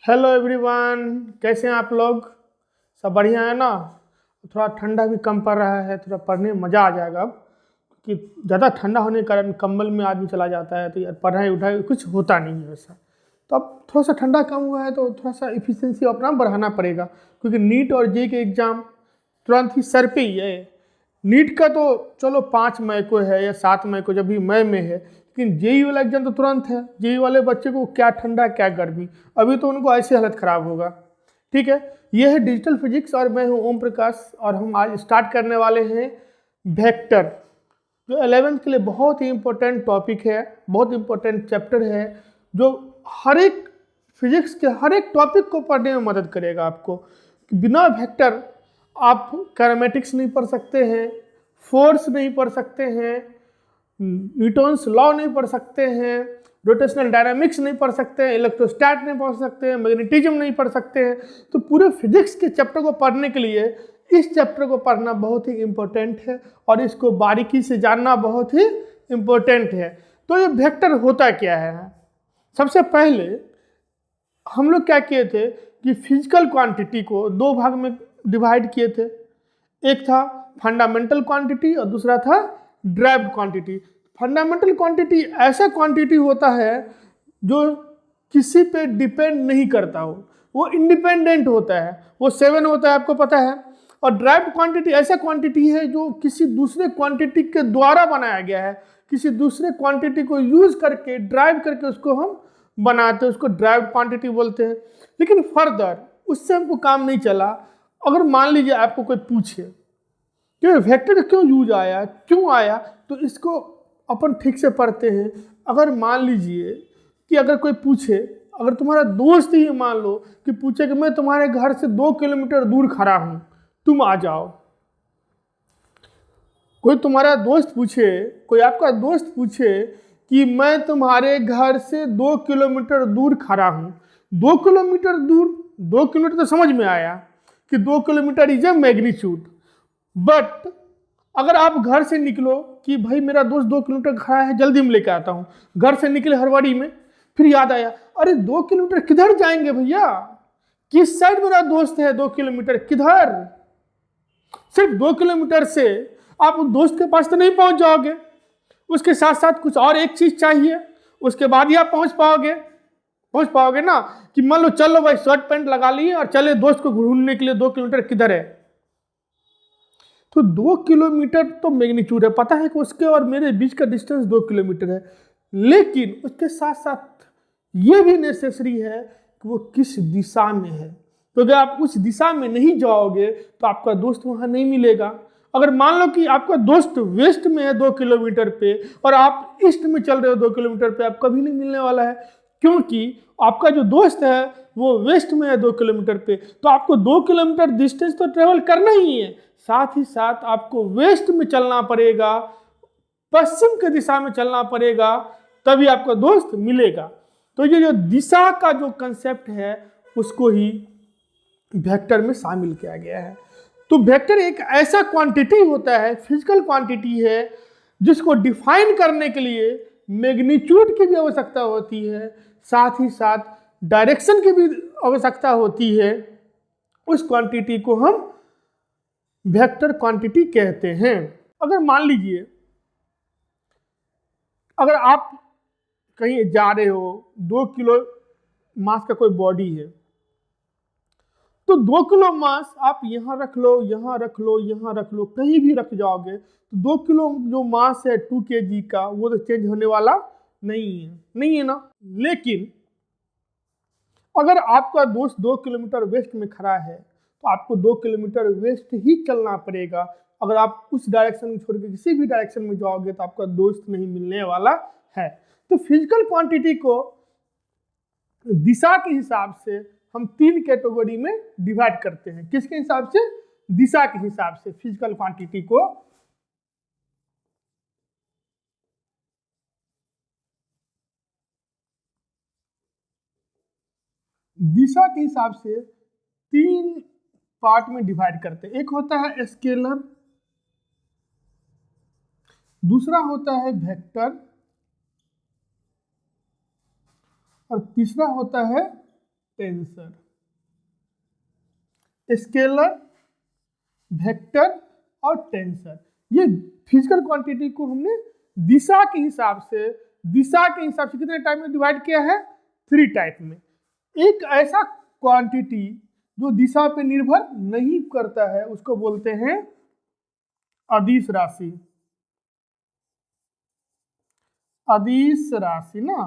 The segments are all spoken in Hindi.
हेलो एवरीवन, कैसे हैं आप लोग? सब बढ़िया है ना? थोड़ा ठंडा भी कम पड़ रहा है, थोड़ा पढ़ने में मज़ा आ जाएगा अब, क्योंकि ज़्यादा ठंडा होने के कारण कंबल में आदमी चला जाता है तो यार पढ़ाई उठाई कुछ होता नहीं है वैसा। तो अब थोड़ा सा ठंडा कम हुआ है तो थोड़ा सा इफिशिएंसी अपना बढ़ाना पड़ेगा, क्योंकि नीट और जे के एग्ज़ाम तुरंत ही सर पे ही है। नीट का तो चलो 5 मई को है या 7 मई को, जब भी मई में है, लेकिन जेई वाला एग्जाम तो तुरंत है। जेई वाले बच्चे को क्या ठंडा क्या गर्मी, अभी तो उनको ऐसे हालत ख़राब होगा। ठीक है, ये है डिजिटल फिजिक्स और मैं हूँ ओम प्रकाश, और हम आज स्टार्ट करने वाले हैं वेक्टर, जो 11th के लिए बहुत ही इंपॉर्टेंट टॉपिक है, बहुत इंपॉर्टेंट चैप्टर है, जो हर एक फिजिक्स के हर एक टॉपिक को पढ़ने में मदद करेगा आपको। बिना वेक्टर आप काइनेमेटिक्स नहीं पढ़ सकते हैं, फोर्स नहीं पढ़ सकते हैं, न्यूटन्स लॉ नहीं पढ़ सकते हैं, रोटेशनल डायनामिक्स नहीं पढ़ सकते हैं, इलेक्ट्रोस्टैट नहीं पढ़ सकते हैं, मैग्नेटिज्म नहीं पढ़ सकते हैं। तो पूरे फिजिक्स के चैप्टर को पढ़ने के लिए इस चैप्टर को पढ़ना बहुत ही इम्पोर्टेंट है, और इसको बारीकी से जानना बहुत ही इम्पोर्टेंट है। तो ये वेक्टर होता क्या है? सबसे पहले हम लोग क्या किए थे कि फिजिकल क्वांटिटी को दो भाग में डिवाइड किए थे। एक था फंडामेंटल क्वांटिटी और दूसरा था ड्राइव्ड क्वांटिटी। फंडामेंटल क्वांटिटी ऐसा क्वांटिटी होता है जो किसी पे डिपेंड नहीं करता हो, वो इंडिपेंडेंट होता है, वो 7 होता है, आपको पता है। और ड्राइव्ड क्वांटिटी ऐसा क्वांटिटी है जो किसी दूसरे क्वांटिटी के द्वारा बनाया गया है, किसी दूसरे क्वांटिटी को यूज करके ड्राइव करके उसको हम बनाते हैं, उसको ड्राइव्ड क्वांटिटी बोलते हैं। लेकिन फर्दर उससे हमको काम नहीं चला। अगर मान लीजिए आपको कोई पूछे कि वेक्टर क्यों यूज आया, क्यों आया, तो इसको अपन ठीक से पढ़ते हैं। अगर मान लीजिए कि अगर कोई पूछे, अगर तुम्हारा दोस्त ही मान लो कि पूछे कि मैं तुम्हारे घर से 2 किलोमीटर दूर खड़ा हूं, तुम आ जाओ। कोई तुम्हारा दोस्त पूछे, कोई आपका दोस्त पूछे कि मैं तुम्हारे घर से 2 किलोमीटर दूर खड़ा हूं। 2 किलोमीटर दूर, 2 किलोमीटर तो समझ में आया कि 2 kilometre is a magnitude. But अगर आप घर से निकलो कि भाई मेरा दोस्त 2 किलोमीटर खड़ा है, जल्दी में लेके आता हूँ, घर से निकले हड़बड़ी में, फिर याद आया अरे 2 किलोमीटर किधर जाएंगे भैया, किस साइड मेरा दोस्त है, 2 किलोमीटर किधर? सिर्फ 2 किलोमीटर से आप उस दोस्त के पास तो नहीं पहुंच जाओगे, उसके साथ साथ कुछ और एक चीज चाहिए, उसके बाद ही आप पहुंच पाओगे ना। कि मान लो चलो भाई शर्ट पैंट लगा लिए और चले दोस्त को ढूंढने के लिए 2 किलोमीटर किधर है। तो 2 किलोमीटर तो मैग्नीट्यूड है, पता है कि उसके और मेरे बीच का डिस्टेंस 2 किलोमीटर है, लेकिन उसके साथ साथ ये भी नेसेसरी है कि वो किस दिशा में है। तो अगर आप उस दिशा में नहीं जाओगे तो आपका दोस्त वहां नहीं मिलेगा। अगर मान लो कि आपका दोस्त वेस्ट में है 2 किलोमीटर पे और आप ईस्ट में चल रहे हो 2 किलोमीटर पे, आप कभी नहीं मिलने वाला है, क्योंकि आपका जो दोस्त है वो वेस्ट में है 2 किलोमीटर पे। तो आपको 2 किलोमीटर डिस्टेंस तो ट्रेवल करना ही है, साथ ही साथ आपको वेस्ट में चलना पड़ेगा, पश्चिम की दिशा में चलना पड़ेगा, तभी आपका दोस्त मिलेगा। तो ये जो दिशा का जो कंसेप्ट है उसको ही वेक्टर में शामिल किया गया है। तो वेक्टर एक ऐसा क्वांटिटी होता है, फिजिकल क्वांटिटी है, जिसको डिफाइन करने के लिए मैग्नीट्यूड की भी आवश्यकता होती है, साथ ही साथ डायरेक्शन की भी आवश्यकता होती है। उस क्वांटिटी को हम वेक्टर क्वांटिटी कहते हैं। अगर मान लीजिए अगर आप कहीं जा रहे हो, 2 किलो मास का कोई बॉडी है, तो 2 किलो मास आप यहाँ रख लो, यहाँ रख लो, यहाँ रख लो, कहीं भी रख जाओगे तो 2 किलो जो मास है 2 kg का, वो तो चेंज होने वाला नहीं है ना। लेकिन अगर आपका दोस्त 2 किलोमीटर वेस्ट में खड़ा है तो आपको 2 किलोमीटर वेस्ट ही चलना पड़ेगा। अगर आप उस डायरेक्शन में छोड़ के किसी भी डायरेक्शन में जाओगे तो आपका दोस्त नहीं मिलने वाला है। तो फिजिकल क्वांटिटी को दिशा के हिसाब से हम 3 कैटेगरी में डिवाइड करते हैं। किसके हिसाब से? दिशा के हिसाब से फिजिकल क्वांटिटी को दिशा के हिसाब से 3 पार्ट में डिवाइड करते हैं। एक होता है स्केलर, दूसरा होता है वेक्टर, और तीसरा होता है टेंसर। स्केलर, वेक्टर और टेंसर, ये फिजिकल क्वांटिटी को हमने दिशा के हिसाब से कितने टाइप में डिवाइड किया है? 3 टाइप में। एक ऐसा क्वांटिटी जो दिशा पे निर्भर नहीं करता है उसको बोलते हैं अदिश राशि। अदिश राशि ना,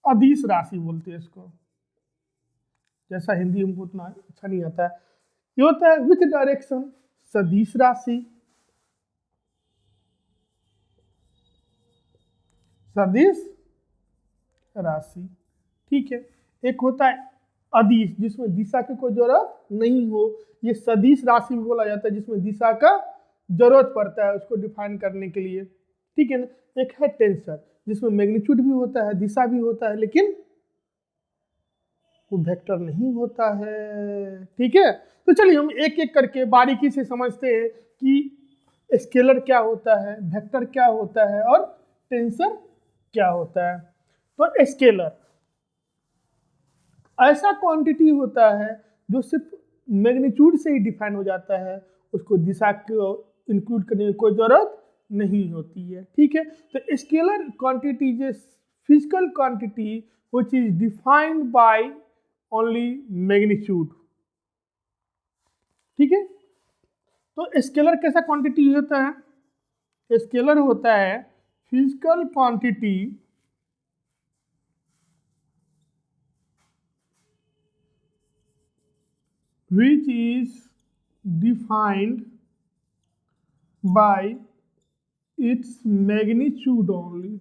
अदिश राशि बोलते हैं इसको, जैसा हिंदी हमको उतना अच्छा नहीं आता है। ये होता है विथ डायरेक्शन, सदिश राशि। सदिश राशि, ठीक है। एक होता है अदिश, जिसमें दिशा की कोई जरूरत नहीं हो, ये सदिश राशि भी बोला जाता है, जिसमें दिशा का जरूरत पड़ता है उसको डिफाइन करने के लिए, ठीक है ना। एक है टेंसर, जिसमें मैग्नीट्यूड भी होता है, दिशा भी होता है, लेकिन वो वेक्टर नहीं होता है, ठीक है। तो चलिए हम एक एक करके बारीकी से समझते हैं कि स्केलर क्या होता है, वेक्टर क्या होता है और टेंसर क्या होता है। तो स्केलर ऐसा क्वांटिटी होता है जो सिर्फ मैग्नीट्यूड से ही डिफाइन हो जाता है, उसको दिशा को इंक्लूड करने की कोई जरूरत नहीं होती है, ठीक है। तो scalar quantity is physical quantity which is defined by only magnitude, ठीक है। तो स्केलर कैसा क्वांटिटी होता है? स्केलर होता है physical quantity which is defined by its magnitude only।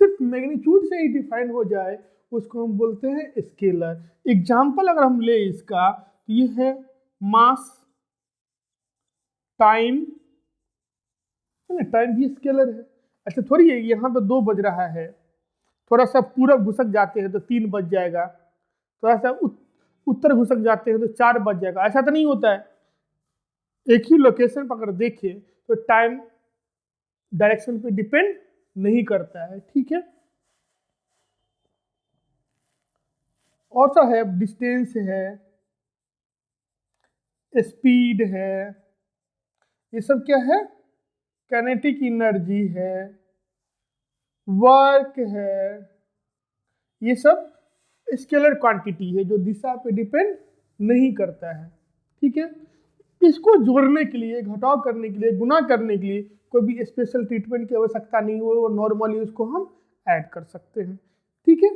सिर्फ मैग्नीट्यूड से ही डिफाइन हो जाए उसको हम बोलते हैं स्केलर। एग्जाम्पल अगर हम ले इसका, तो ये है मास, टाइम, टाइम भी स्केलर है। अच्छा थोड़ी है, यहाँ पे 2 बज रहा है, थोड़ा सा पूरब घुसक जाते हैं तो 3 बज जाएगा, थोड़ा सा उत्तर घुसक जाते हैं तो 4 बज जाएगा, ऐसा तो नहीं होता है। एक ही लोकेशन पर अगर देखें तो टाइम डायरेक्शन पे डिपेंड नहीं करता है, ठीक है। और सा है डिस्टेंस है, स्पीड है, ये सब क्या है? काइनेटिक एनर्जी है, वर्क है, ये सब स्केलर क्वांटिटी है जो दिशा पे डिपेंड नहीं करता है, ठीक है। इसको जोड़ने के लिए, घटाव करने के लिए, गुना करने के लिए कोई भी स्पेशल ट्रीटमेंट की आवश्यकता नहीं हो, वो नॉर्मली उसको हम ऐड कर सकते हैं, ठीक है।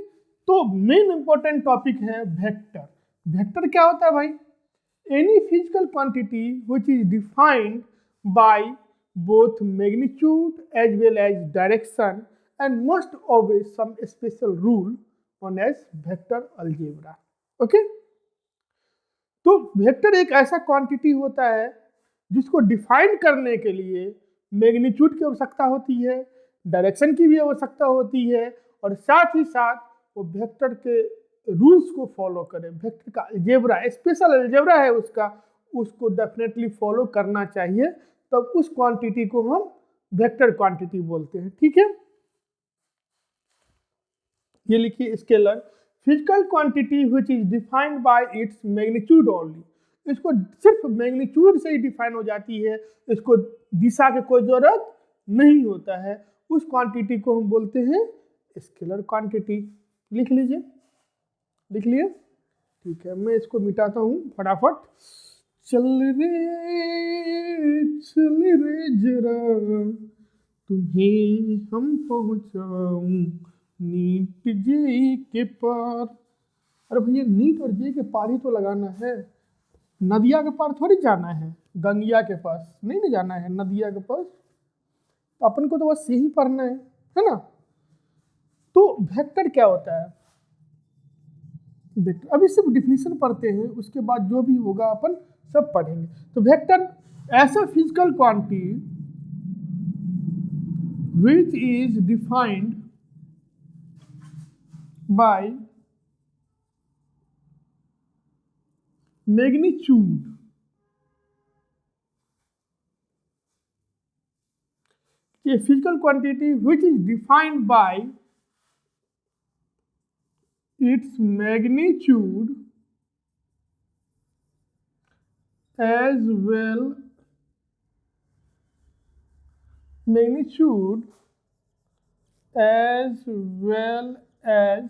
तो मेन इंपॉर्टेंट टॉपिक है वेक्टर। वेक्टर क्या होता है भाई? Any physical quantity which is defined by both magnitude as well as direction and must obey some special rule known as vector algebra, okay. तो वेक्टर एक ऐसा क्वांटिटी होता है जिसको डिफाइन करने के लिए मैग्नीट्यूड की आवश्यकता होती है, डायरेक्शन की भी आवश्यकता होती है, और साथ ही साथ वो वेक्टर के रूल्स को फॉलो करे। वेक्टर का अलजेब्रा, स्पेशल अलजेब्रा है उसका, उसको डेफिनेटली फॉलो करना चाहिए, तब उस क्वांटिटी को हम वेक्टर क्वांटिटी बोलते हैं, ठीक है। ये लिखिए scalar, physical quantity which is defined bye its magnitude only. इसको सिर्फ मैग्नीट्यूड से ही डिफाइन हो जाती है, इसको दिशा की कोई जरूरत नहीं होता है, उस क्वांटिटी को हम बोलते हैं स्केलर क्वांटिटी। लिख लीजिए, लिख लिए, ठीक है। मैं इसको मिटाता हूँ फटाफट। चल रे जरा तुम्हें हम पहुँचाऊं नीट जे के पार। अरे भैया नीट और जे के पार ही तो लगाना है, नदिया के पार थोड़ी जाना है, गंगिया के पास नहीं ना जाना है, नदिया के पास। तो अपन को तो बस यही पढ़ना है ना। तो वेक्टर क्या होता है? वेक्टर अभी सिर्फ डिफिनीशन पढ़ते हैं, उसके बाद जो भी होगा अपन सब पढ़ेंगे। तो वेक्टर ऐसा physical quantity which is defined by magnitude कि physical quantity which is defined bye its magnitude as well as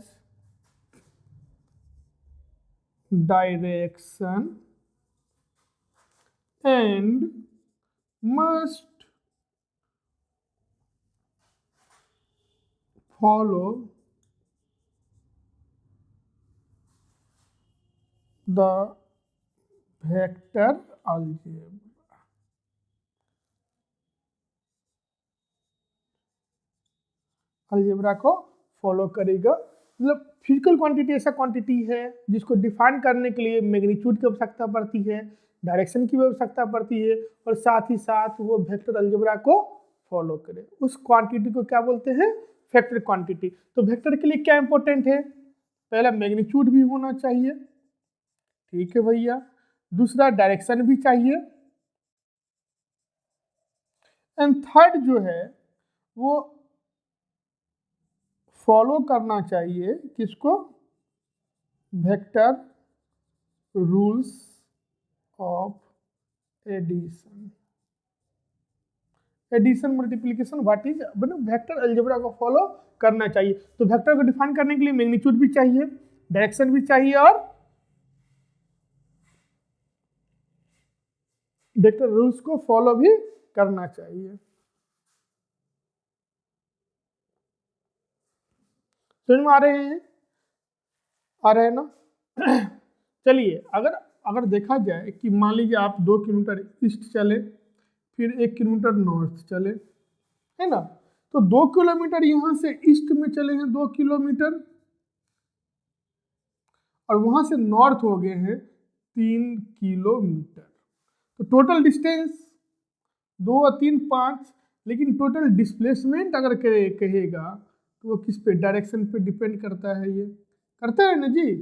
direction and must follow the vector algebra. Algebra को फॉलो करेगा। मतलब फिजिकल क्वांटिटी ऐसा क्वांटिटी है जिसको डिफाइन करने के लिए मैग्नीट्यूड की आवश्यकता पड़ती है, डायरेक्शन की आवश्यकता पड़ती है और साथ ही साथ वो वेक्टर अलजेब्रा को फॉलो करे। उस क्वांटिटी को क्या बोलते हैं? Vector quantity. तो वेक्टर के लिए क्या इंपॉर्टेंट है? पहला मैग्नीट्यूड भी होना चाहिए, ठीक है भैया। दूसरा डायरेक्शन भी चाहिए एंड थर्ड जो है वो फॉलो करना चाहिए किसको? Vector rules of addition, multiplication, what is vector algebra को फॉलो करना चाहिए। तो वेक्टर को डिफाइन करने के लिए मैग्नीट्यूड भी चाहिए, डायरेक्शन भी चाहिए और वेक्टर रूल्स को फॉलो भी करना चाहिए। समझ में आ रहे हैं? आ रहे हैं ना? चलिए, अगर देखा जाए कि मान लीजिए आप 2 किलोमीटर ईस्ट चले, फिर 1 किलोमीटर नॉर्थ चले, है ना? तो 2 किलोमीटर यहाँ से ईस्ट में चले हैं 2 किलोमीटर और वहां से नॉर्थ हो गए हैं 3 किलोमीटर। तो टोटल डिस्टेंस 2 और 3 5, लेकिन टोटल डिस्प्लेसमेंट अगर कहेगा तो वो किस पे? डायरेक्शन पे डिपेंड करता है। ये करता है ना जी,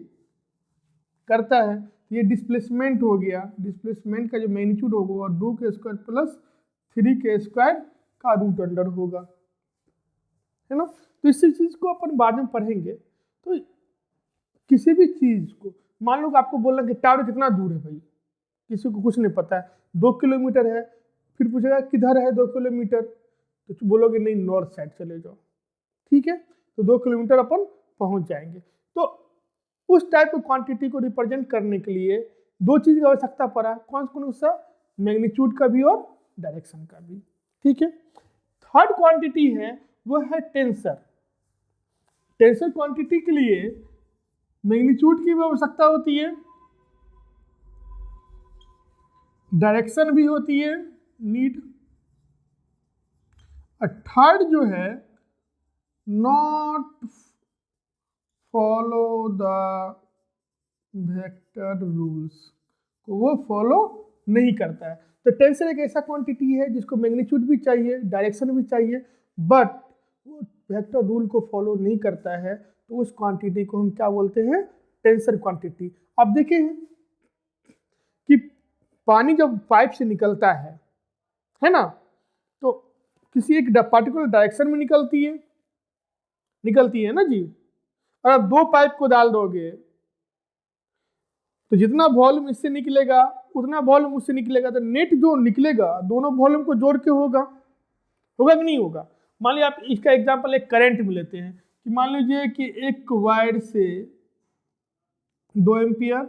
करता है। ये डिस्प्लेसमेंट हो गया, डिस्प्लेसमेंट का जो मैग्नीट्यूड होगा वो 2 के स्क्वायर प्लस 3 के स्क्वायर का रूट अंडर होगा, है ना? तो इसी चीज को अपन बाद में पढ़ेंगे। तो किसी भी चीज को मान लो कि आपको बोलना कि टावर कितना दूर है, भाई किसी को कुछ नहीं पता है, 2 किलोमीटर है, फिर पूछेगा किधर है 2 किलोमीटर, तो बोलोगे नहीं नॉर्थ साइड चले जाओ, ठीक है? तो 2 किलोमीटर अपन पहुंच जाएंगे। तो उस टाइप की क्वांटिटी को रिप्रेजेंट करने के लिए 2 चीज की आवश्यकता पड़ा, कौन सा? मैग्नीट्यूड का भी और डायरेक्शन का भी, ठीक है। थर्ड क्वांटिटी है वो है टेंसर। टेंसर क्वांटिटी के लिए मैग्नीट्यूड की भी आवश्यकता होती है, डायरेक्शन भी होती है, नीड। थर्ड जो है not follow the vector rules, को वो फॉलो नहीं करता है। तो टेंसर एक ऐसा क्वांटिटी है जिसको मैग्नीट्यूड भी चाहिए, डायरेक्शन भी चाहिए, बट वो वेक्टर रूल को फॉलो नहीं करता है। तो उस क्वांटिटी को हम क्या बोलते हैं? Tensor quantity. अब देखें कि पानी जब पाइप से निकलता है ना, तो किसी एक पार्टिकुलर डायरेक्शन में निकलती है ना जी। और अब 2 पाइप को डाल दोगे तो जितना वॉल्यूम इससे निकलेगा उतना वॉल्यूम उससे निकलेगा, तो नेट जो निकलेगा दोनों वॉल्यूम को जोड़ के होगा कि नहीं होगा? मान लीजिए आप इसका एग्जांपल एक करंट में लेते हैं कि मान लीजिए कि एक वायर से 2 एम्पियर,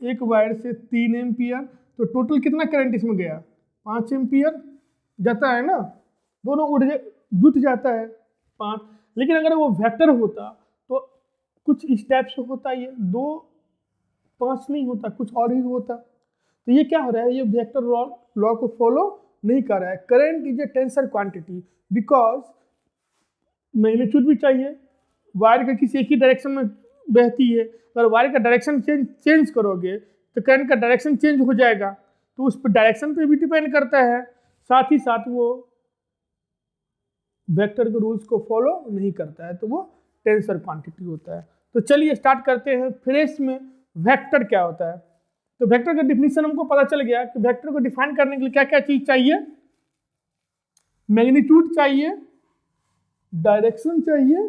एक वायर से 3 एम्पियर, तो टोटल कितना करंट इसमें गया? 5 एम्पियर जाता है ना, दोनों जुट जाता है 5। लेकिन अगर वो वेक्टर होता तो कुछ इस टाइप से होता, ये 2 5 नहीं होता, कुछ और ही होता। तो ये क्या हो रहा है? ये वेक्टर लॉ को फॉलो नहीं कर रहा है। Current is a tensor quantity because magnitude भी चाहिए, वायर का किसी एक ही डायरेक्शन में बहती है, अगर वायर का डायरेक्शन चेंज करोगे तो करंट का डायरेक्शन चेंज हो जाएगा, तो उस पर डायरेक्शन पे भी डिपेंड करता है, साथ ही साथ वो वेक्टर के रूल्स को फॉलो नहीं करता है, तो वो टेंसर क्वांटिटी होता है। तो चलिए स्टार्ट करते हैं। फ्रेश में वेक्टर क्या होता है? तो वेक्टर का डिफिनीशन हमको पता चल गया कि वेक्टर को डिफाइन करने के लिए क्या क्या चीज चाहिए। मैग्नीट्यूड चाहिए, डायरेक्शन चाहिए,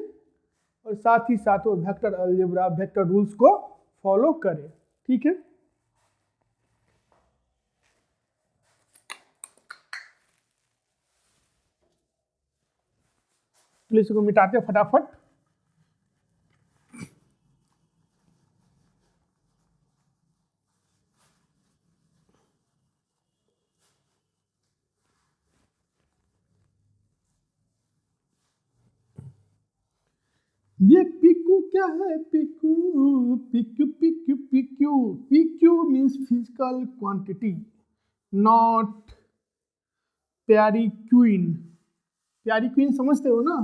और साथ ही साथ वो वेक्टर अलजेब्रा वेक्टर रूल्स को फॉलो करे। ठीक है, तो इसको मिटाते फटाफट। ये पीक्यू क्या है? PQ PQ PQ PQ PQ means physical quantity, not प्यारी क्वीन। प्यारी क्वीन समझते हो ना?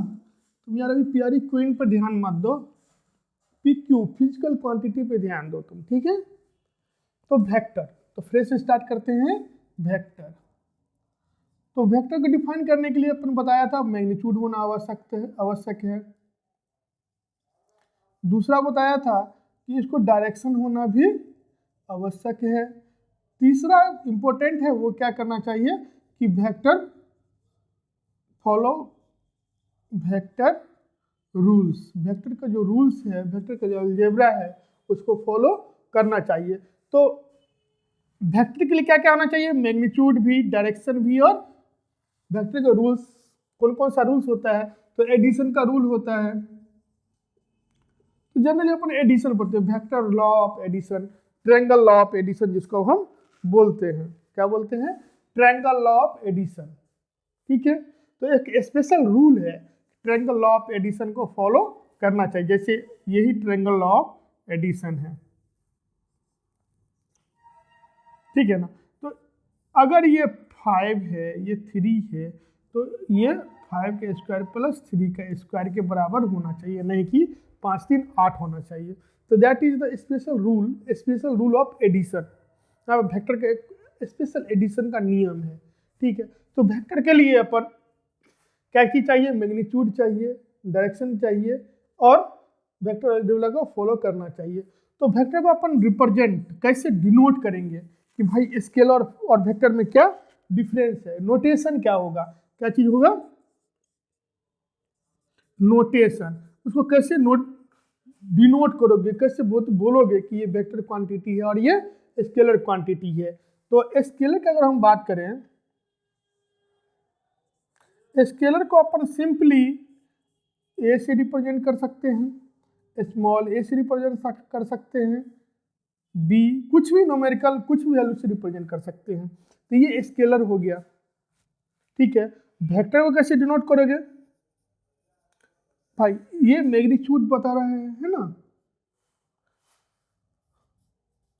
तुम यार अभी प्यारी क्वीन पर ध्यान मत दो, पीक्यू फिजिकल क्वांटिटी पे ध्यान दो तुम। ठीक है, तो वेक्टर, तो फ्रेश से स्टार्ट करते हैं। वेक्टर, तो वेक्टर को डिफाइन करने के लिए अपन बताया था मैग्नीट्यूड होना आवश्यक है। दूसरा बताया था कि इसको डायरेक्शन होना भी आवश्यक है। तीसरा इंपॉर्टेंट है, वो क्या करना चाहिए कि vector follow vector rules, vector का जो रूल्स है, वेक्टर का जो अलजेब्रा है उसको फॉलो करना चाहिए। तो वेक्टर के लिए क्या क्या होना चाहिए? मैग्नीट्यूड भी, डायरेक्शन भी, और वेक्टर का रूल्स। कौन कौन सा रूल्स होता है? तो एडिशन का रूल होता है। तो जनरली अपन एडिशन पढ़ते हैं, vector law of addition, triangle law of addition जिसको हम बोलते हैं। क्या बोलते हैं? Triangle law of addition. ठीक है, तो एक स्पेशल रूल है, ट्रायंगल लॉ ऑफ एडिशन को फॉलो करना चाहिए। जैसे यही ट्रायंगल लॉ ऑफ एडिशन है। ठीक है ना? तो अगर ये 5 है, ये 3 है, तो ये 5 का स्क्वायर प्लस 3 का स्क्वायर के बराबर होना चाहिए, नहीं कि 5 3 8 होना चाहिए। तो that is the special rule of addition. Vector का एक स्पेशल एडिशन का नियम है। ठीक है, तो वेक्टर के लिए अपन क्या चीज चाहिए? मैग्नीट्यूड चाहिए, डायरेक्शन चाहिए, और वेक्टर अलजेब्रा को फॉलो करना चाहिए। तो वेक्टर को अपन रिप्रेजेंट कैसे डिनोट करेंगे कि भाई स्केलर और वेक्टर में क्या डिफरेंस है? नोटेशन क्या होगा? क्या चीज होगा? नोटेशन। उसको कैसे डिनोट करोगे, कैसे बोलोगे कि ये वेक्टर क्वांटिटी है और ये स्केलर क्वांटिटी है? तो स्केलर की अगर हम बात करें, स्केलर को अपन सिंपली ए से रिप्रेजेंट कर सकते हैं, स्मॉल ए से रिप्रेजेंट कर सकते हैं, बी कुछ भी न्यूमेरिकल कुछ भी वैल्यू से रिप्रेजेंट कर सकते हैं। तो ये स्केलर हो गया। ठीक है, वेक्टर को कैसे डिनोट करोगे? भाई ये मैग्नीट्यूड बता रहा है ना,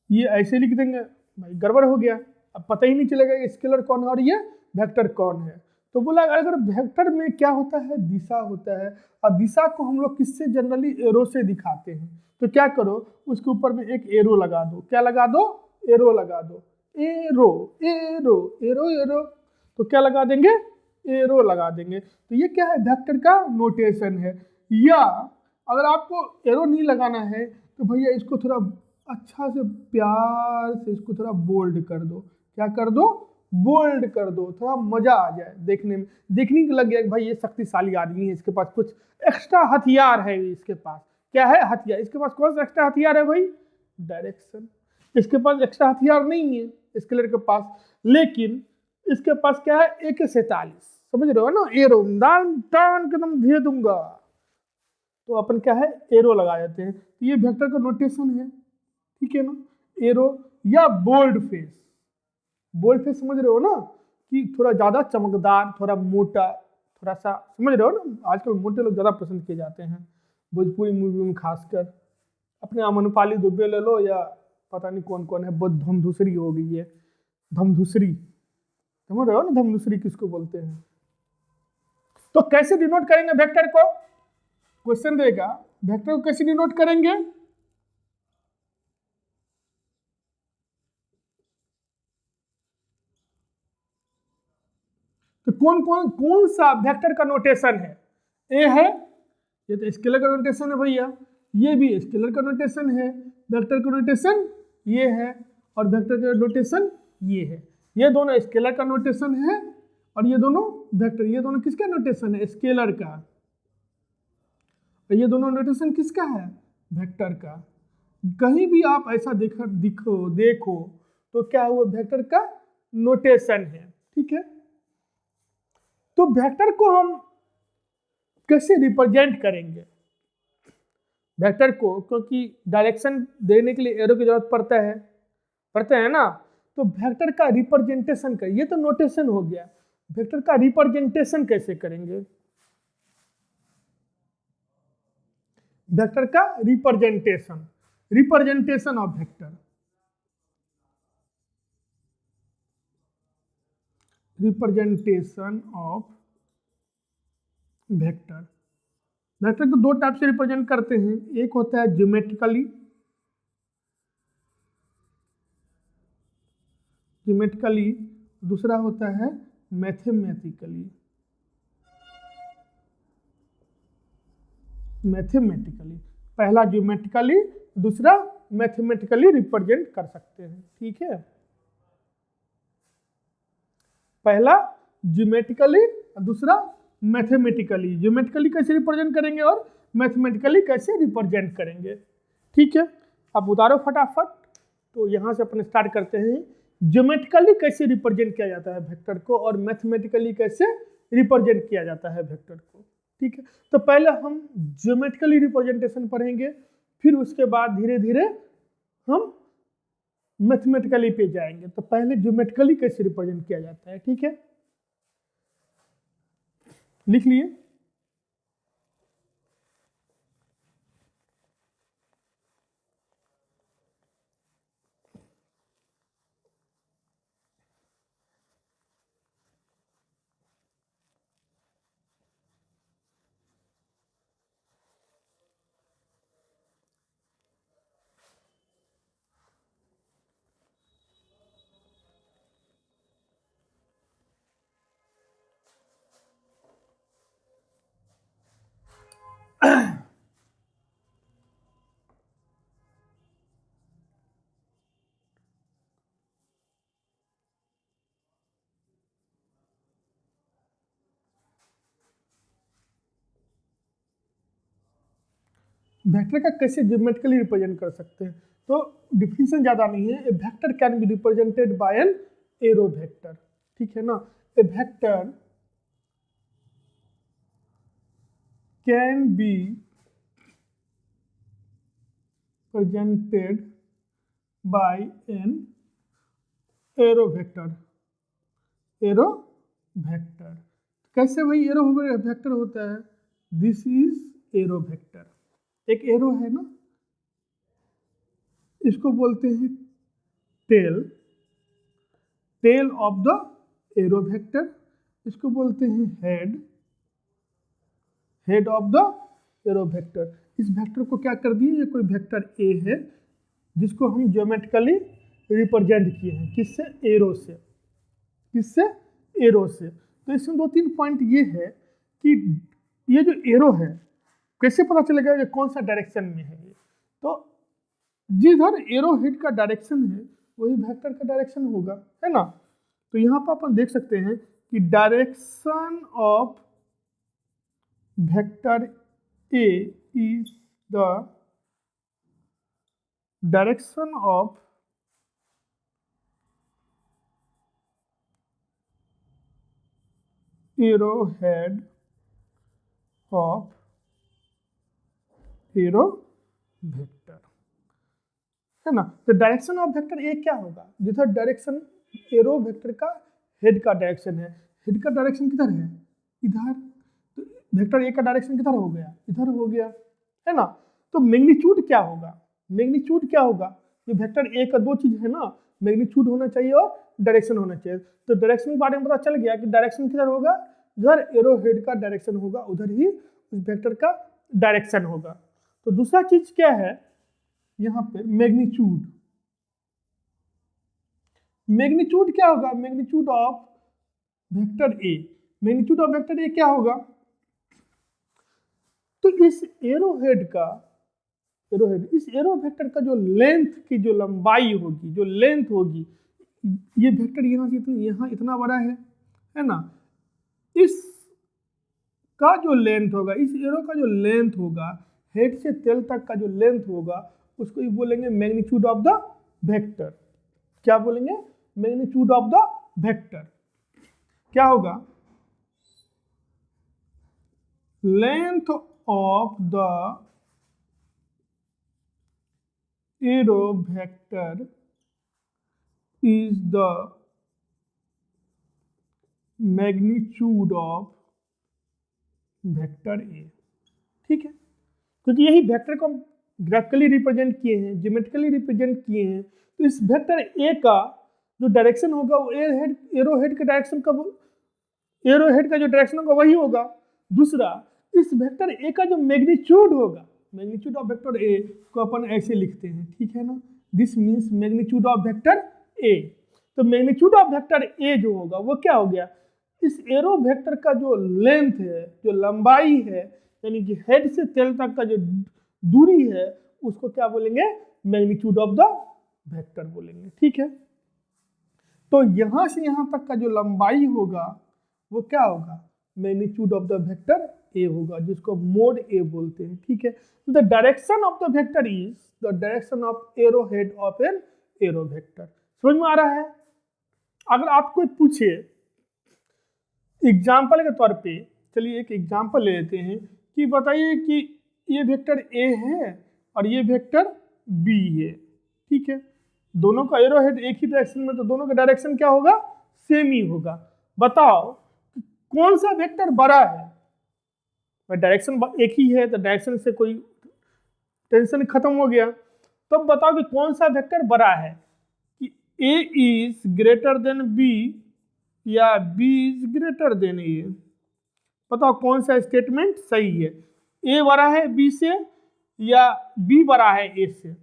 ये ऐसे लिख देंगे, भाई गड़बड़ हो गया, अब पता ही नहीं चलेगा स्केलर कौन है और ये वेक्टर कौन है। तो बोला अगर वेक्टर में क्या होता है? दिशा होता है, और दिशा को हम लोग किससे जनरली एरो से दिखाते हैं। तो क्या करो, उसके ऊपर में एक एरो लगा दो। क्या लगा दो? एरो लगा दो। एरो एरो एरो एरो, तो क्या लगा देंगे? एरो लगा देंगे। तो ये क्या है? वेक्टर का नोटेशन है। या अगर आपको एरो नहीं लगाना है तो भैया इसको थोड़ा अच्छा से प्यार से इसको थोड़ा बोल्ड कर दो। क्या कर दो? बोल्ड कर दो, थोड़ा मजा आ जाए देखने में। देखने को लग गया कि भाई ये शक्तिशाली आदमी है, इसके पास कुछ एक्स्ट्रा हथियार है। इसके पास क्या है? हथियार। इसके पास कौन सा एक्स्ट्रा हथियार है भाई? डायरेक्शन। इसके पास एक्स्ट्रा हथियार नहीं है स्केलर के पास, लेकिन इसके पास क्या है? AK-47। समझ रहे हो ना? एरो दान टान के तुम दे दूंगा, तो अपन क्या है? एरो लगा देते हैं। तो ये वेक्टर का नोटेशन है। ठीक है ना? एरो या बोल्ड फेस। बोल्ड फेस समझ रहे हो ना, कि थोड़ा ज़्यादा चमकदार, थोड़ा मोटा, थोड़ा सा, समझ रहे हो ना? आजकल मोटे लोग ज़्यादा पसंद किए जाते हैं भोजपुरी मूवी में खासकर। अपने अमनपाली दुबे ले लो, या पता नहीं कौन कौन है, बहुत धमधुसरी हो गई है। धमधुसरी, समझ रहे हो ना? धमधुसरी किसको बोलते हैं? तो कैसे डिनोट करेंगे वेक्टर को? क्वेश्चन देगा, वेक्टर को कैसे डिनोट करेंगे? तो कौन सा वेक्टर का नोटेशन है? ए है, ये तो स्केलर का नोटेशन है भैया, ये भी स्केलर का नोटेशन है। वेक्टर का नोटेशन ये है, और वेक्टर का नोटेशन ये है। ये दोनों स्केलर का नोटेशन है, और ये दोनों वेक्टर, ये दोनों किसका नोटेशन है? स्केलर का। और ये दोनों नोटेशन किसका है? वेक्टर का। कहीं भी आप ऐसा देखो तो क्या वो वेक्टर का नोटेशन है। ठीक है, तो वेक्टर को हम कैसे रिप्रेजेंट करेंगे? वेक्टर को, क्योंकि डायरेक्शन देने के लिए एरो की जरूरत पड़ता है ना, तो वेक्टर का रिप्रेजेंटेशन कर, ये तो नोटेशन हो गया, वेक्टर का रिप्रेजेंटेशन कैसे करेंगे? वेक्टर का representation of vector, representation of vector. Vector को दो टाइप से रिप्रेजेंट करते हैं, एक होता है ज्योमेट्रिकली, दूसरा होता है मैथमेटिकली। पहला ज्योमेट्रिकली, दूसरा मैथमेटिकली रिप्रेजेंट कर सकते हैं। ठीक है, पहला ज्योमेट्रिकली, दूसरा मैथमेटिकली। ज्योमेट्रिकली कैसे रिप्रेजेंट करेंगे और मैथमेटिकली कैसे रिप्रेजेंट करेंगे? ठीक है, अब उतारो फटाफट। तो यहाँ से अपन स्टार्ट करते हैं, ज्योमेट्रिकली कैसे रिप्रेजेंट किया जाता है वेक्टर को और मैथमेटिकली कैसे रिप्रेजेंट किया जाता है वेक्टर को। ठीक है, तो पहले हम ज्योमेट्रिकली रिप्रेजेंटेशन पढ़ेंगे, फिर उसके बाद धीरे धीरे हम मैथमेटिकली पे जाएंगे। तो पहले ज्योमेट्रिकली कैसे रिप्रेजेंट किया जाता है। ठीक है, लिख लिए। वेक्टर का कैसे ज्योमेट्रिकली रिप्रेजेंट कर सकते हैं, तो डिफिनेशन ज़्यादा नहीं है। A vector can be represented by an arrow vector. ठीक है ना, a vector can be presented by an arrow vector. कैसे भाई एरो वेक्टर होता है? This is arrow vector. एक एरो है ना, इसको बोलते हैं tail of the arrow vector. इसको बोलते हैं head of the arrow vector. इस वेक्टर को क्या कर दिए, ये कोई वेक्टर ए है जिसको हम ज्योमेट्रिकली रिप्रेजेंट किए हैं, किससे? एरो से। किससे? एरो से। तो इसमें दो तीन पॉइंट ये है कि ये जो एरो है, कैसे पता चलेगा कि कौन सा डायरेक्शन में है ये? तो जिधर एरो हेड का डायरेक्शन है वही वेक्टर का डायरेक्शन होगा, है ना। तो यहाँ पर अपन देख सकते हैं कि direction of vector A is the direction of arrow head of arrow vector, है ना। तो डायरेक्शन ऑफ वेक्टर ए क्या होगा? जिधर डायरेक्शन एरो वेक्टर का हेड का डायरेक्शन है, हेड का डायरेक्शन किधर है? इधर। तो वेक्टर ए का डायरेक्शन किधर हो गया? इधर हो गया, है ना। तो मैग्नीट्यूड क्या होगा? ये वेक्टर ए का दो चीज है ना, मैग्नीट्यूड होना चाहिए और डायरेक्शन होना चाहिए। तो डायरेक्शन के बारे में पता चल गया कि डायरेक्शन किधर होगा, जिधर एरो हेड का डायरेक्शन होगा उधर ही उस वेक्टर का डायरेक्शन होगा। तो दूसरा चीज क्या है यहाँ पे? मैग्नीट्यूड क्या होगा? मैग्नीट्यूड ऑफ वेक्टर ए क्या होगा? तो इस एरो हेड इस एरो वेक्टर का जो लेंथ की जो लंबाई होगी, ये वेक्टर यहाँ से यहाँ इतना बड़ा है ना। इस का जो लेंथ होगा, इस एरो का जो लेंथ होगा, हेड से टेल तक का जो लेंथ होगा, उसको ही बोलेंगे मैग्नीट्यूड ऑफ द वेक्टर। क्या बोलेंगे? Magnitude of the vector. क्या होगा? Length of the arrow vector is the magnitude of vector A. ठीक है, क्योंकि यही वेक्टर को हम ग्राफिकली रिप्रेजेंट किए हैं, ज्योमेट्रिकली रिप्रेजेंट किए हैं, तो इस वेक्टर ए का जो डायरेक्शन होगा वो एरो हेड के डायरेक्शन का, एरो हेड का जो डायरेक्शन होगा वही होगा। दूसरा, इस वेक्टर ए का जो मैग्नीट्यूड होगा, मैग्नीट्यूड ऑफ वेक्टर ए को अपन ऐसे लिखते हैं, ठीक है ना, this means magnitude of vector A. तो मैग्नीट्यूड ऑफ वेक्टर ए जो होगा वो क्या हो गया? इस एरो वेक्टर का जो लेंथ है, जो लंबाई है, यानी कि हेड से टेल तक का जो दूरी है, उसको क्या बोलेंगे? मैग्नीट्यूड ऑफ द वेक्टर बोलेंगे। ठीक है, तो यहां से यहां तक का जो लंबाई होगा वो क्या होगा? Magnitude of the vector A होगा, जिसको मोड ए बोलते हैं। ठीक है, the direction of the vector is the direction of arrow head of N arrow vector. समझ में आ रहा है? अगर आपको पूछे एग्जाम्पल के तौर पे, चलिए एक एग्जाम्पल ले लेते हैं कि बताइए कि ये वेक्टर ए है और ये वेक्टर बी है। ठीक है, दोनों का एरो हेड एक ही डायरेक्शन में, तो दोनों का डायरेक्शन क्या होगा? सेम ही होगा। बताओ कौन सा वेक्टर बड़ा है? डायरेक्शन एक ही है तो डायरेक्शन से कोई टेंशन खत्म हो गया। तो अब बताओ कि कौन सा वेक्टर बड़ा है, कि ए इज ग्रेटर देन बी या बी इज ग्रेटर देन ए। बताओ कौन सा स्टेटमेंट सही है? ए बड़ा है बी से या बी बड़ा है ए से?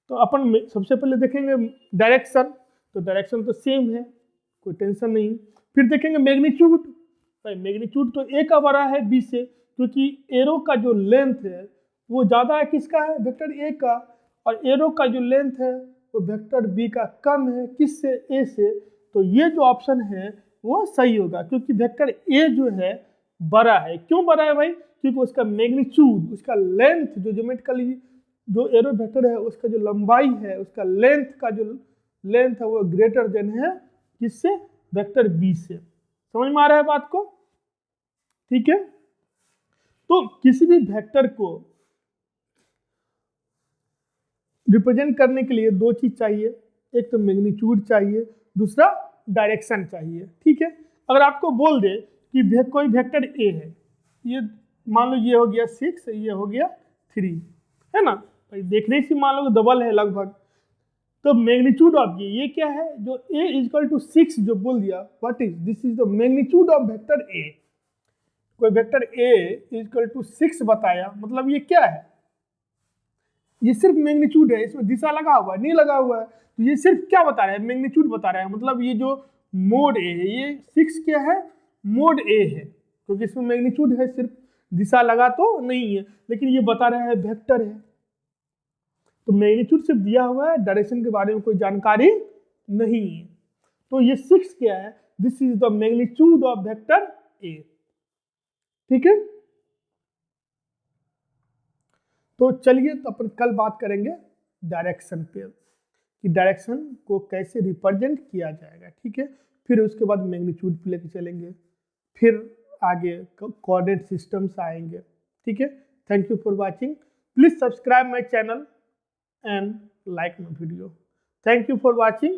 तो अपन सबसे पहले देखेंगे डायरेक्शन, तो डायरेक्शन तो सेम है, कोई टेंशन नहीं। फिर देखेंगे मैग्नीट्यूड, भाई मैग्नीट्यूड तो ए का बड़ा है बी से, क्योंकि एरो का जो लेंथ है वो ज़्यादा है किसका है? वेक्टर ए का, और एरो का जो लेंथ है वो वेक्टर बी का कम है, किससे? ए से। तो ये जो ऑप्शन है वो सही होगा, क्योंकि वेक्टर ए जो है बड़ा है। क्यों बड़ा है भाई? क्योंकि उसका मैग्नीट्यूड, उसका लेंथ, जो ज्योमेट्रिकली जो एरो वेक्टर है उसका जो लंबाई है, उसका लेंथ का जो लेंथ है वो ग्रेटर देन है किससे? वेक्टर बी से। समझ में आ रहा है बात को? ठीक है, तो किसी भी वेक्टर को रिप्रेजेंट करने के लिए दो चीज चाहिए, एक तो मैग्नीट्यूड चाहिए, दूसरा डायरेक्शन चाहिए। ठीक है, अगर आपको बोल दे कि कोई वेक्टर ए है, ये मान लो ये हो गया 6, ये हो गया 3, है ना, भाई देखने से मान लो डबल है लगभग, तो मैग्नीट्यूड ऑफ ये क्या है? जो a इक्वल टू 6 जो बोल दिया, what is this? Is the magnitude of vector a। कोई वेक्टर a इक्वल टू 6 बताया, मतलब ये क्या है? ये सिर्फ मैग्नीट्यूड है, इसमें दिशा लगा हुआ है नहीं लगा हुआ है, तो ये सिर्फ क्या बता रहा है? मैग्नीट्यूड बता रहा है। मतलब ये जो मोड ए है, ये 6 क्या है? मोड ए है, क्योंकि इसमें मैग्नीट्यूड है, सिर्फ दिशा लगा तो नहीं है, लेकिन ये बता रहा है वेक्टर है। तो मैग्नीट्यूड सिर्फ दिया हुआ है, डायरेक्शन के बारे में कोई जानकारी नहीं है। तो ये 6 क्या है? This is the magnitude of vector A. ठीक है, तो चलिए तो अपन कल बात करेंगे डायरेक्शन पे, कि डायरेक्शन को कैसे रिप्रेजेंट किया जाएगा। ठीक है, फिर उसके बाद मैग्नीट्यूड पे लेके चलेंगे, फिर आगे कोऑर्डिनेट सिस्टम्स आएंगे। ठीक है, thank you for watching, please subscribe my channel and like my video. Thank you for watching.